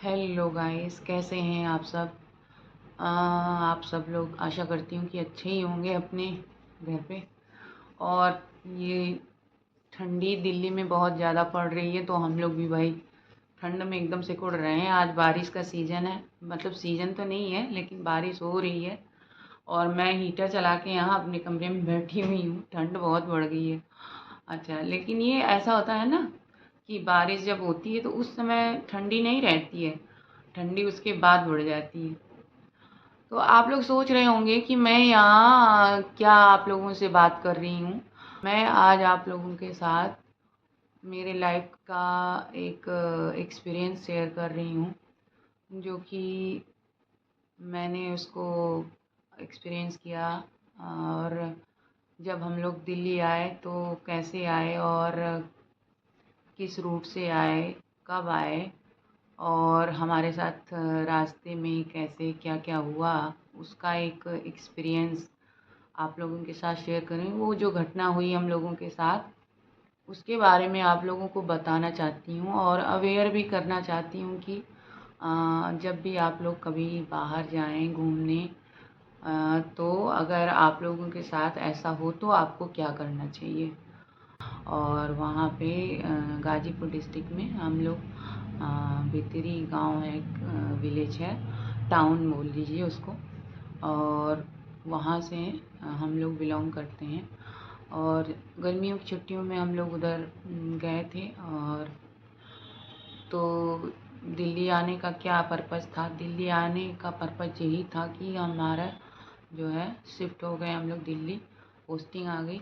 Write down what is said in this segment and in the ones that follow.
Hello guys, कैसे हैं आप सब। आप सब लोग आशा करती हूँ कि अच्छे ही होंगे अपने घर पे। और ये ठंडी दिल्ली में बहुत ज़्यादा पड़ रही है, तो हम लोग भी भाई ठंड में एकदम से कुड़ रहे हैं। आज बारिश का सीज़न है, मतलब सीज़न तो नहीं है लेकिन बारिश हो रही है। और मैं हीटर चला के यहाँ अपने कमरे में बैठी हुई हूँ, ठंड बहुत बढ़ गई है। अच्छा, लेकिन ये ऐसा होता है ना कि बारिश जब होती है तो उस समय ठंडी नहीं रहती है, ठंडी उसके बाद बढ़ जाती है। तो आप लोग सोच रहे होंगे कि मैं यहाँ क्या आप लोगों से बात कर रही हूँ। मैं आज आप लोगों के साथ मेरे लाइफ का एक एक्सपीरियंस शेयर कर रही हूँ, जो कि मैंने उसको एक्सपीरियंस किया। और जब हम लोग दिल्ली आए तो कैसे आए और किस रूट से आए, कब आए, और हमारे साथ रास्ते में कैसे क्या क्या हुआ, उसका एक एक्सपीरियंस आप लोगों के साथ शेयर करें। वो जो घटना हुई हम लोगों के साथ, उसके बारे में आप लोगों को बताना चाहती हूँ और अवेयर भी करना चाहती हूँ कि जब भी आप लोग कभी बाहर जाएं घूमने, तो अगर आप लोगों के साथ ऐसा हो तो आपको क्या करना चाहिए। और वहाँ पे गाज़ीपुर डिस्ट्रिक्ट में हम लोग भितरी गांव है, एक विलेज है, टाउन बोल लीजिए उसको। और वहाँ से हम लोग बिलोंग करते हैं। और गर्मियों की छुट्टियों में हम लोग उधर गए थे। और तो दिल्ली आने का क्या पर्पज़ था, दिल्ली आने का पर्पज़ यही था कि हमारा जो है शिफ्ट हो गए हम लोग दिल्ली, पोस्टिंग आ गई।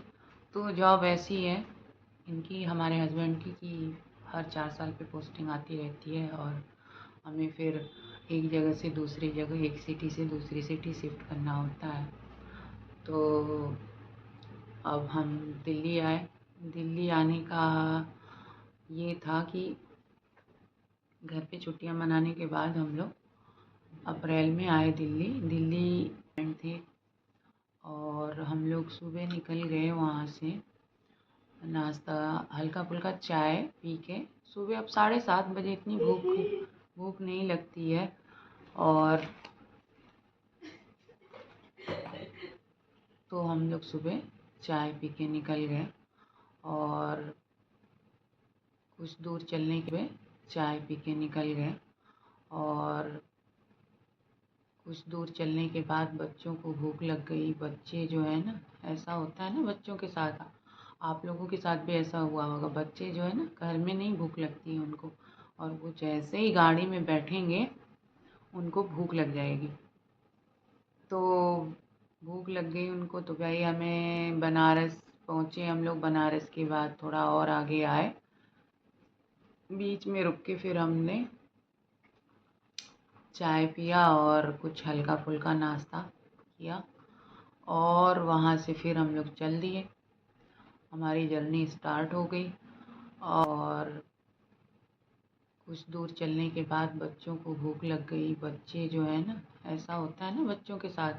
तो जॉब ऐसी है इनकी, हमारे हस्बैंड की, कि हर 4 साल पे पोस्टिंग आती रहती है और हमें फिर एक जगह से दूसरी जगह, एक सिटी से दूसरी सिटी शिफ्ट करना होता है। तो अब हम दिल्ली आए। दिल्ली आने का ये था कि घर पे छुट्टियां मनाने के बाद हम लोग अप्रैल में आए दिल्ली। दिल्ली थे और हम लोग सुबह निकल गए वहाँ से, नाश्ता हल्का फुल्का चाय पी के। सुबह अब 7:30 बजे, इतनी भूख भूख नहीं लगती है। और तो हम लोग सुबह चाय पी के निकल गए और कुछ दूर चलने के चाय पी के निकल गए। और कुछ दूर चलने के बाद बच्चों को भूख लग गई। बच्चे जो है ना, ऐसा होता है ना बच्चों के साथ, आप लोगों के साथ भी ऐसा हुआ होगा। बच्चे जो है ना, घर में नहीं भूख लगती है उनको, और वो जैसे ही गाड़ी में बैठेंगे उनको भूख लग जाएगी। तो भूख लग गई उनको, तो भाई हमें बनारस पहुँचे हम लोग। बनारस के बाद थोड़ा और आगे आए, बीच में रुक के फिर हमने चाय पिया और कुछ हल्का फुल्का नाश्ता किया। और वहाँ से फिर हम लोग चल दिए, हमारी जर्नी स्टार्ट हो गई। और कुछ दूर चलने के बाद बच्चों को भूख लग गई। बच्चे जो है ना, ऐसा होता है ना बच्चों के साथ,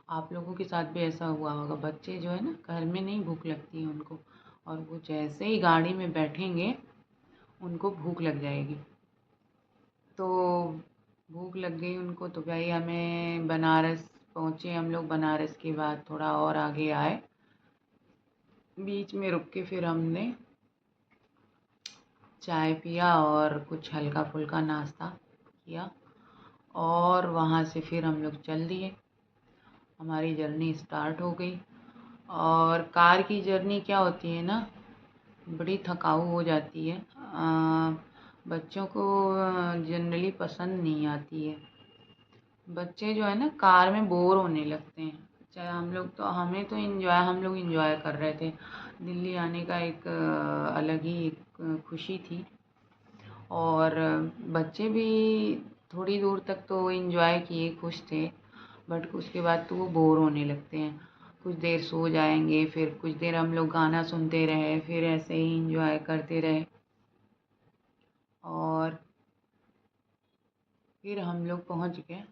आप लोगों के साथ भी ऐसा हुआ होगा। बच्चे जो है ना, घर में नहीं भूख लगती है उनको, और वो जैसे ही गाड़ी में बैठेंगे उनको भूख लग जाएगी। तो भूख लग गई उनको, तो भाई हमें बनारस पहुँचे हम लोग। बनारस के बाद थोड़ा और आगे आए, बीच में रुक के फिर हमने चाय पिया और कुछ हल्का फुल्का नाश्ता किया। और वहाँ से फिर हम लोग चल दिए, हमारी जर्नी स्टार्ट हो गई। और कार की जर्नी क्या होती है ना, बड़ी थकाऊ हो जाती है। बच्चों को जनरली पसंद नहीं आती है। बच्चे जो है ना कार में बोर होने लगते हैं। चाहे हम लोग, तो हमें तो इन्जॉय, हम लोग इन्जॉय कर रहे थे। दिल्ली आने का एक अलग ही एक खुशी थी। और बच्चे भी थोड़ी दूर तक तो इन्जॉय किए, खुश थे। बट उसके बाद तो वो बोर होने लगते हैं। कुछ देर सो जाएंगे, फिर कुछ देर हम लोग गाना सुनते रहे, फिर ऐसे ही इन्जॉय करते रहे। और फिर हम लोग पहुंच गए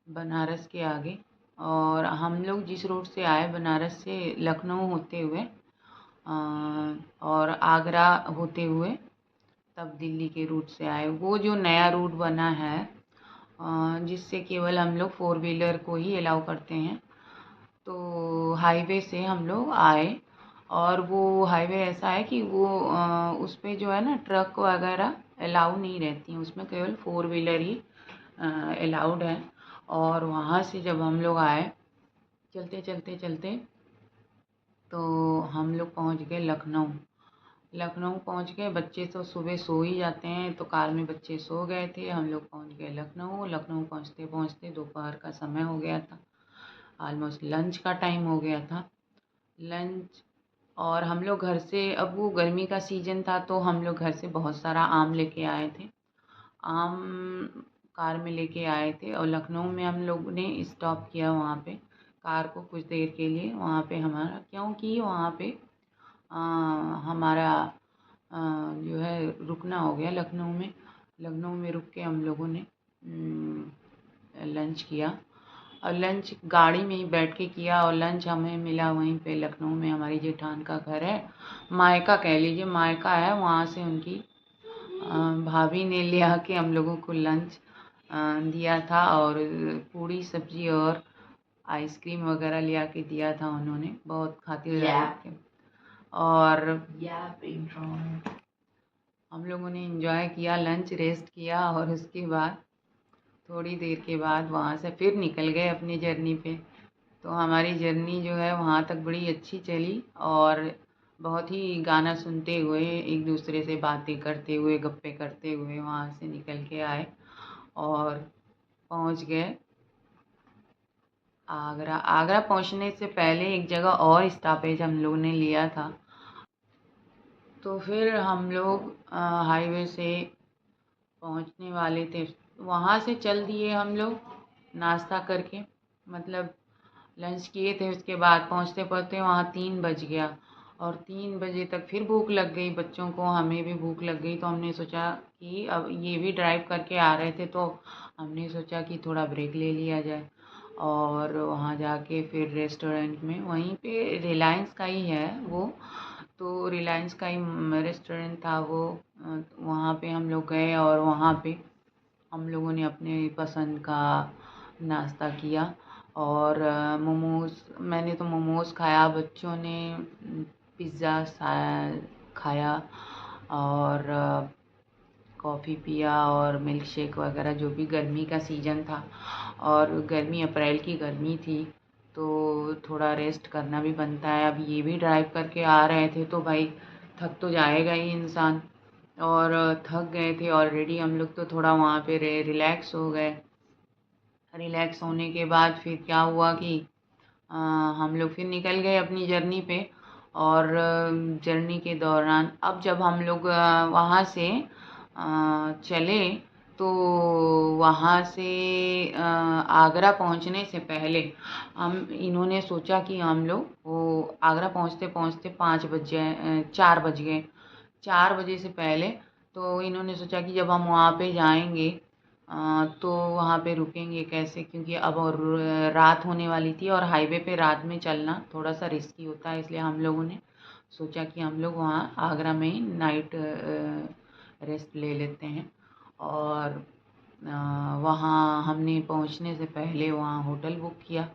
बनारस के आगे। और हम लोग जिस रोड से आए, बनारस से लखनऊ होते हुए और आगरा होते हुए तब दिल्ली के रूट से आए। वो जो नया रूट बना है जिससे केवल हम लोग 4 व्हीलर को ही अलाउ करते हैं, तो हाईवे से हम लोग आए। और वो हाईवे ऐसा है कि वो उस पे जो है ना ट्रक वगैरह अलाउ नहीं रहती हैं, उसमें केवल 4 व्हीलर ही अलाउड है। और वहाँ से जब हम लोग आए चलते चलते चलते, तो हम लोग पहुँच गए लखनऊ। लखनऊ पहुँच गए। बच्चे तो सुबह सो ही जाते हैं, तो कार में बच्चे सो गए थे। हम लोग पहुँच गए लखनऊ। लखनऊ पहुँचते पहुँचते दोपहर का समय हो गया था, ऑलमोस्ट लंच का टाइम हो गया था। लंच और हम लोग घर से, अब वो गर्मी का सीज़न था तो हम लोग घर से बहुत सारा आम लेके आए थे। आम कार में लेके आए थे और लखनऊ में हम लोग ने स्टॉप किया वहाँ पे कार को कुछ देर के लिए वहाँ पे हमारा, क्योंकि वहाँ पे हमारा जो है रुकना हो गया लखनऊ में। लखनऊ में रुक के हम लोगों ने लंच किया और लंच गाड़ी में ही बैठ के किया। और लंच हमें मिला वहीं पे लखनऊ में, हमारी जेठान का घर है, मायका कह लीजिए, मायका है, वहाँ से उनकी भाभी ने ले आके हम लोगों को लंच दिया था। और पूड़ी सब्जी और आइसक्रीम वगैरह ले आके दिया था उन्होंने, बहुत खातिरदारी के। और हम लोगों ने एंजॉय किया, लंच, रेस्ट किया और उसके बाद थोड़ी देर के बाद वहाँ से फिर निकल गए अपनी जर्नी पे। तो हमारी जर्नी जो है वहाँ तक बड़ी अच्छी चली और बहुत ही गाना सुनते हुए, एक दूसरे से बातें करते हुए, गप्पे करते हुए वहाँ से निकल के आए और पहुँच गए आगरा। आगरा पहुँचने से पहले एक जगह और स्टॉपेज हम लोगों ने लिया था। तो फिर हम लोग हाईवे से पहुंचने वाले थे, वहाँ से चल दिए हम लोग नाश्ता करके, मतलब लंच किए थे। उसके बाद पहुँचते पहुँचते वहाँ 3 बज गया और 3 बजे तक फिर भूख लग गई बच्चों को, हमें भी भूख लग गई। तो हमने सोचा कि अब ये भी ड्राइव करके आ रहे थे, तो हमने सोचा कि थोड़ा ब्रेक ले लिया जाए। और वहाँ जाके फिर रेस्टोरेंट में, वहीं पे रिलायंस का ही है वो, तो रिलायंस का ही रेस्टोरेंट था वो। वहाँ पे हम लोग गए और वहाँ पे हम लोगों ने अपने पसंद का नाश्ता किया। और मोमोज़, मैंने तो मोमोज़ खाया, बच्चों ने पिज़्ज़ा खाया और कॉफ़ी पिया और मिल्क शेक वगैरह, जो भी गर्मी का सीज़न था और गर्मी अप्रैल की गर्मी थी, तो थोड़ा रेस्ट करना भी बनता है। अब ये भी ड्राइव करके आ रहे थे तो भाई थक तो जाएगा ही इंसान, और थक गए थे ऑलरेडी हम लोग, तो थोड़ा वहाँ पे रिलैक्स हो गए। रिलैक्स होने के बाद फिर क्या हुआ कि हम लोग फिर निकल गए अपनी जर्नी पे। और जर्नी के दौरान अब जब हम लोग वहाँ से चले, तो वहाँ से आगरा पहुँचने से पहले हम इन्होंने सोचा कि हम लोग वो आगरा पहुँचते पहुँचते 5 बज जाए, 4 बज गए। 4 बजे से पहले तो इन्होंने सोचा कि जब हम वहाँ पे जाएंगे तो वहाँ पे रुकेंगे कैसे, क्योंकि अब और रात होने वाली थी और हाईवे पे रात में चलना थोड़ा सा रिस्की होता है। इसलिए हम लोगों ने सोचा कि हम लोग वहाँ आगरा में ही नाइट रेस्ट ले लेते हैं। और वहाँ हमने पहुँचने से पहले वहाँ होटल बुक किया।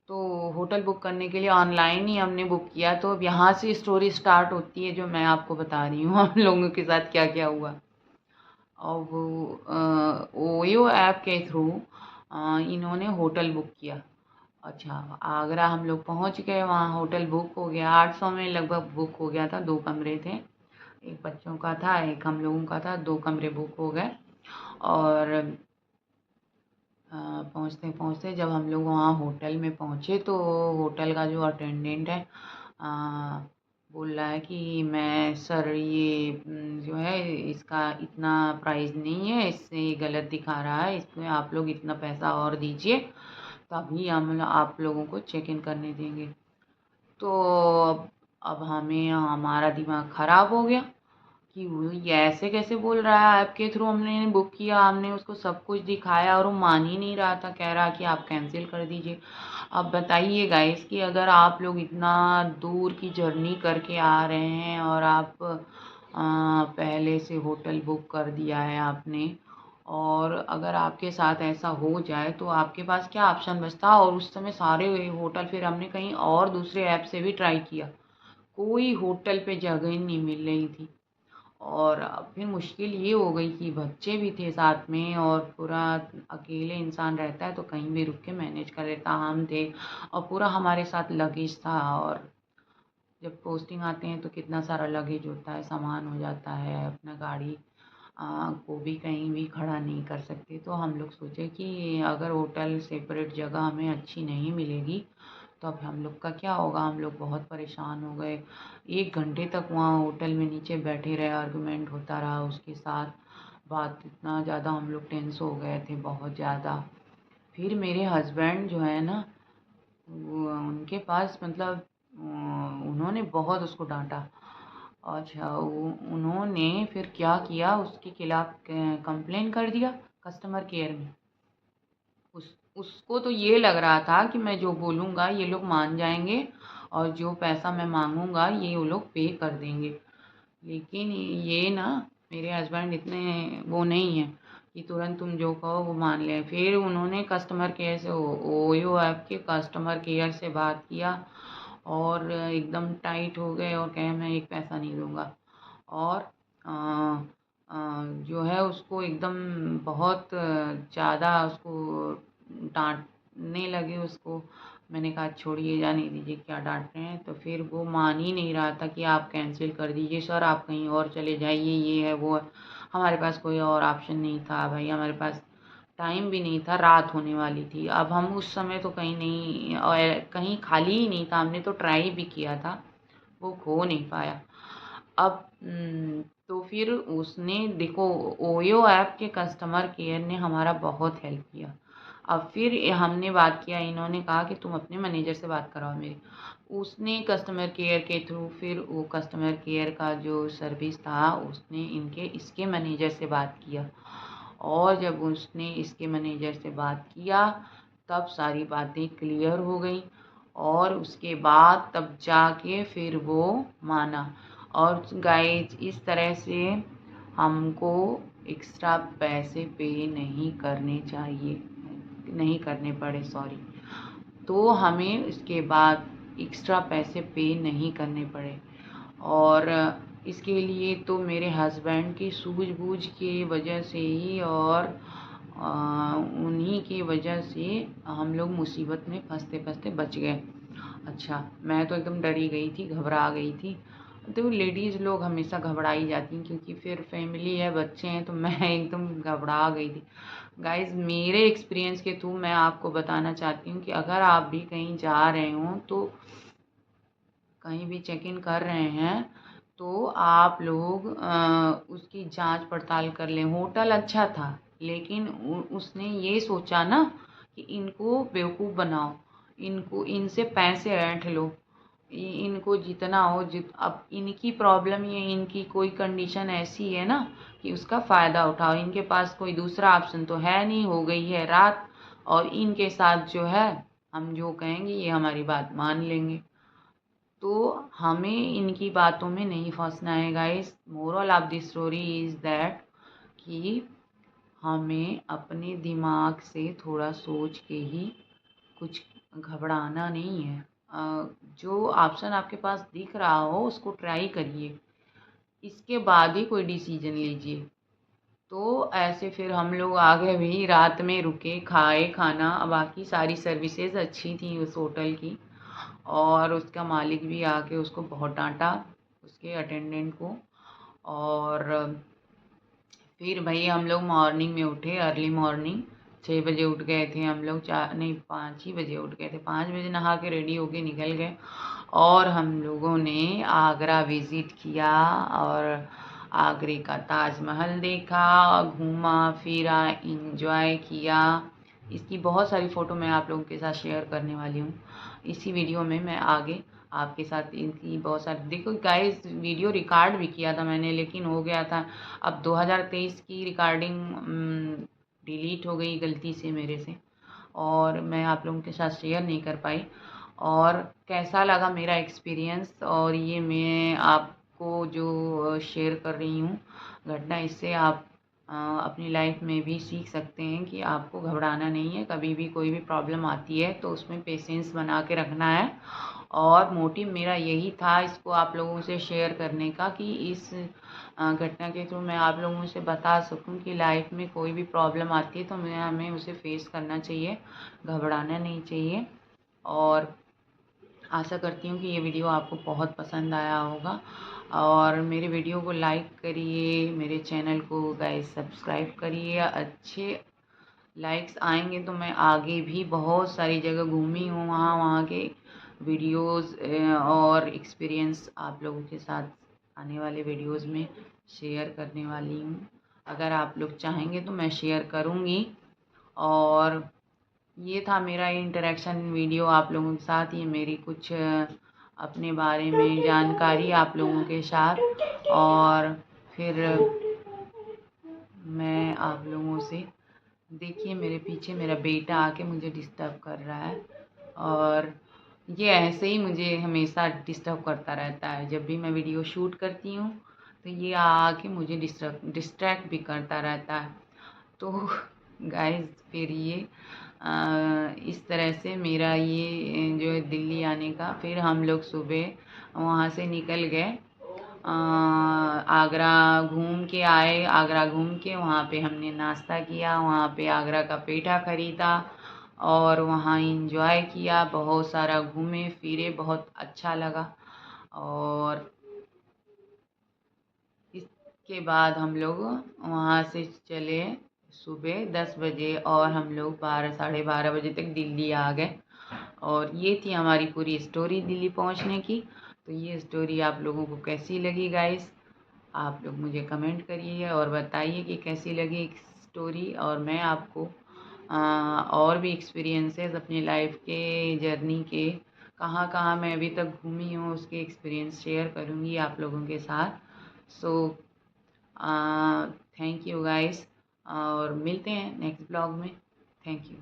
तो होटल बुक करने के लिए ऑनलाइन ही हमने बुक किया। तो अब यहाँ से स्टोरी स्टार्ट होती है जो मैं आपको बता रही हूँ हम लोगों के साथ क्या क्या हुआ। और वो ओयो ऐप के थ्रू इन्होंने होटल बुक किया। अच्छा, आगरा हम लोग पहुंच गए, वहाँ होटल बुक हो गया, 800 में लगभग बुक हो गया था। 2 कमरे थे, एक बच्चों का था, एक हम लोगों का था, 2 कमरे बुक हो गए। और पहुँचते पहुँचते जब हम लोग वहाँ होटल में पहुँचे, तो होटल का जो अटेंडेंट है बोल रहा है कि मैं सर ये जो है इसका इतना प्राइस नहीं है, इससे ये गलत दिखा रहा है, इसमें आप लोग इतना पैसा और दीजिए तभी हम आप लोगों को चेक इन करने देंगे। तो अब हमें हमारा दिमाग ख़राब हो गया कि वो ये ऐसे कैसे बोल रहा है, ऐप के थ्रू हमने बुक किया, हमने उसको सब कुछ दिखाया और वो मान ही नहीं रहा था, कह रहा कि आप कैंसिल कर दीजिए। अब बताइए गाइस कि अगर आप लोग इतना दूर की जर्नी करके आ रहे हैं और आप पहले से होटल बुक कर दिया है आपने, और अगर आपके साथ ऐसा हो जाए तो आपके पास क्या ऑप्शन बचता। और उस समय सारे होटल फिर हमने कहीं और दूसरे ऐप से भी ट्राई किया, कोई होटल पे जगह नहीं मिल रही थी। और फिर मुश्किल ये हो गई कि बच्चे भी थे साथ में, और पूरा अकेले इंसान रहता है तो कहीं भी रुक के मैनेज कर लेता। हम थे और पूरा हमारे साथ लगेज था, और जब पोस्टिंग आते हैं तो कितना सारा लगेज होता है, सामान हो जाता है, अपना गाड़ी को भी कहीं भी खड़ा नहीं कर सकते। तो हम लोग सोचे कि अगर होटल सेपरेट जगह हमें अच्छी नहीं मिलेगी तो अब हम लोग का क्या होगा। हम लोग बहुत परेशान हो गए, 1 घंटे तक वहाँ होटल में नीचे बैठे रहे, आर्गुमेंट होता रहा उसके साथ। बात इतना ज़्यादा हम लोग टेंस हो गए थे, बहुत ज़्यादा। फिर मेरे हस्बैंड जो है ना, उनके पास मतलब उन्होंने बहुत उसको डांटा। अच्छा, उन्होंने फिर क्या किया, उसके खिलाफ कंप्लेन कर दिया कस्टमर केयर में। उसको तो ये लग रहा था कि मैं जो बोलूँगा ये लोग मान जाएंगे, और जो पैसा मैं मांगूंगा ये वो लोग पे कर देंगे। लेकिन ये ना, मेरे हस्बैंड इतने वो नहीं है कि तुरंत तुम जो कहो वो मान लें। फिर उन्होंने कस्टमर केयर से, ओयो ऐप के कस्टमर केयर से बात किया, और एकदम टाइट हो गए और कहे मैं एक पैसा नहीं दूंगा। और अ, अ, जो है उसको एकदम बहुत ज़्यादा उसको डांटने लगे उसको। मैंने कहा छोड़िए, जाने दीजिए, क्या डांट रहे हैं। तो फिर वो मान ही नहीं रहा था कि आप कैंसिल कर दीजिए सर, आप कहीं और चले जाइए, ये है वो है। हमारे पास कोई और ऑप्शन नहीं था भाई, हमारे पास टाइम भी नहीं था, रात होने वाली थी। अब हम उस समय तो कहीं नहीं, और कहीं खाली ही नहीं था, हमने तो ट्राई भी किया था, वो हो नहीं पाया। अब तो फिर उसने देखो, ओयो ऐप के कस्टमर केयर ने हमारा बहुत हेल्प किया। अब फिर हमने बात किया, इन्होंने कहा कि तुम अपने मैनेजर से बात कराओ मेरी। उसने कस्टमर केयर के थ्रू, फिर वो कस्टमर केयर का जो सर्विस था उसने इनके इसके मैनेजर से बात किया। और जब उसने इसके मैनेजर से बात किया तब सारी बातें क्लियर हो गई, और उसके बाद तब जाके फिर वो माना। और गाइज इस तरह से हमको एक्स्ट्रा पैसे पे नहीं करने चाहिए, नहीं करने पड़े, सॉरी। तो हमें इसके बाद एक्स्ट्रा पैसे पे नहीं करने पड़े। और इसके लिए तो मेरे हस्बैंड की सूझबूझ की वजह से ही, और उन्हीं की वजह से हम लोग मुसीबत में फंसते फंसते बच गए। अच्छा, मैं तो एकदम डरी गई थी, घबरा गई थी। तो लेडीज़ लोग हमेशा घबरा ही जाती हैं, क्योंकि फिर फैमिली है, बच्चे हैं, तो मैं एकदम घबरा गई थी। गाइज़ मेरे एक्सपीरियंस के थ्रू मैं आपको बताना चाहती हूँ कि अगर आप भी कहीं जा रहे हो, तो कहीं भी चेक इन कर रहे हैं तो आप लोग उसकी जांच पड़ताल कर लें। होटल अच्छा था, लेकिन उसने ये सोचा ना कि इनको बेवकूफ़ बनाओ, इनको इनसे पैसे ऐंठ लो, इनको जितना हो अब इनकी प्रॉब्लम, ये इनकी कोई कंडीशन ऐसी है ना कि उसका फ़ायदा उठाओ। इनके पास कोई दूसरा ऑप्शन तो है नहीं, हो गई है रात, और इनके साथ जो है हम जो कहेंगे ये हमारी बात मान लेंगे। तो हमें इनकी बातों में नहीं फंसना है guys. Moral of the story is that कि हमें अपने दिमाग से थोड़ा सोच के ही कुछ घबराना नहीं है। जो ऑप्शन आपके पास दिख रहा हो उसको ट्राई करिए, इसके बाद ही कोई डिसीजन लीजिए। तो ऐसे फिर हम लोग आगे भी रात में रुके, खाए खाना, बाकी सारी सर्विसेज अच्छी थी उस होटल की। और उसका मालिक भी आके उसको बहुत डांटा, उसके अटेंडेंट को। और फिर भाई हम लोग मॉर्निंग में उठे, अर्ली मॉर्निंग 6 बजे उठ गए थे हम लोग, 4 नहीं 5 ही बजे उठ गए थे। 5 बजे नहा के रेडी होके निकल गए, और हम लोगों ने आगरा विज़िट किया, और आगरे का ताजमहल देखा, घूमा फिरा, इंजॉय किया। इसकी बहुत सारी फ़ोटो मैं आप लोगों के साथ शेयर करने वाली हूँ इसी वीडियो में। मैं आगे आपके साथ इनकी बहुत सारी, देखो गाइस वीडियो रिकॉर्ड भी किया था मैंने, लेकिन हो गया था। अब 2023 की रिकॉर्डिंग डिलीट हो गई गलती से मेरे से, और मैं आप लोगों के साथ शेयर नहीं कर पाई। और कैसा लगा मेरा एक्सपीरियंस, और ये मैं आप आपको जो शेयर कर रही हूँ घटना, इससे आप अपनी लाइफ में भी सीख सकते हैं कि आपको घबराना नहीं है। कभी भी कोई भी प्रॉब्लम आती है तो उसमें पेशेंस बना के रखना है। और मोटिव मेरा यही था इसको आप लोगों से शेयर करने का कि इस घटना के थ्रू मैं आप लोगों से बता सकूं कि लाइफ में कोई भी प्रॉब्लम आती है तो हमें उसे फेस करना चाहिए, घबराना नहीं चाहिए। और आशा करती हूँ कि ये वीडियो आपको बहुत पसंद आया होगा और मेरे वीडियो को लाइक करिए, मेरे चैनल को गाइस सब्सक्राइब करिए। अच्छे लाइक्स आएंगे तो मैं आगे भी बहुत सारी जगह घूमी हूँ, वहाँ के वीडियोस और एक्सपीरियंस आप लोगों के साथ आने वाले वीडियोस में शेयर करने वाली हूँ। अगर आप लोग चाहेंगे तो मैं शेयर करूँगी। और ये था मेरा इंटरेक्शन वीडियो आप लोगों के साथ, ये मेरी कुछ अपने बारे में जानकारी आप लोगों के साथ। और फिर मैं आप लोगों से, देखिए मेरे पीछे मेरा बेटा आके मुझे डिस्टर्ब कर रहा है और ये ऐसे ही मुझे हमेशा डिस्टर्ब करता रहता है। जब भी मैं वीडियो शूट करती हूँ तो ये आके मुझे डिस्ट्रैक्ट भी करता रहता है। तो गाइस फिर ये इस तरह से मेरा ये जो है दिल्ली आने का, फिर हम लोग सुबह वहाँ से निकल गए, आगरा घूम के आए। आगरा घूम के वहाँ पे हमने नाश्ता किया, वहाँ पे आगरा का पेठा ख़रीदा और वहाँ इंजॉय किया, बहुत सारा घूमे फिरे, बहुत अच्छा लगा। और इसके बाद हम लोग वहाँ से चले सुबह 10 बजे और हम लोग 12 साढ़े 12 बजे तक दिल्ली आ गए। और ये थी हमारी पूरी स्टोरी दिल्ली पहुँचने की। तो ये स्टोरी आप लोगों को कैसी लगी गाइस, आप लोग मुझे कमेंट करिए और बताइए कि कैसी लगी स्टोरी। और मैं आपको और भी एक्सपीरियंसेस अपनी लाइफ के जर्नी के, कहाँ कहाँ मैं अभी तक घूमी हूँ उसके एक्सपीरियंस शेयर करूँगी आप लोगों के साथ। सो थैंक यू गाइस और मिलते हैं नेक्स्ट ब्लॉग में। Thank you.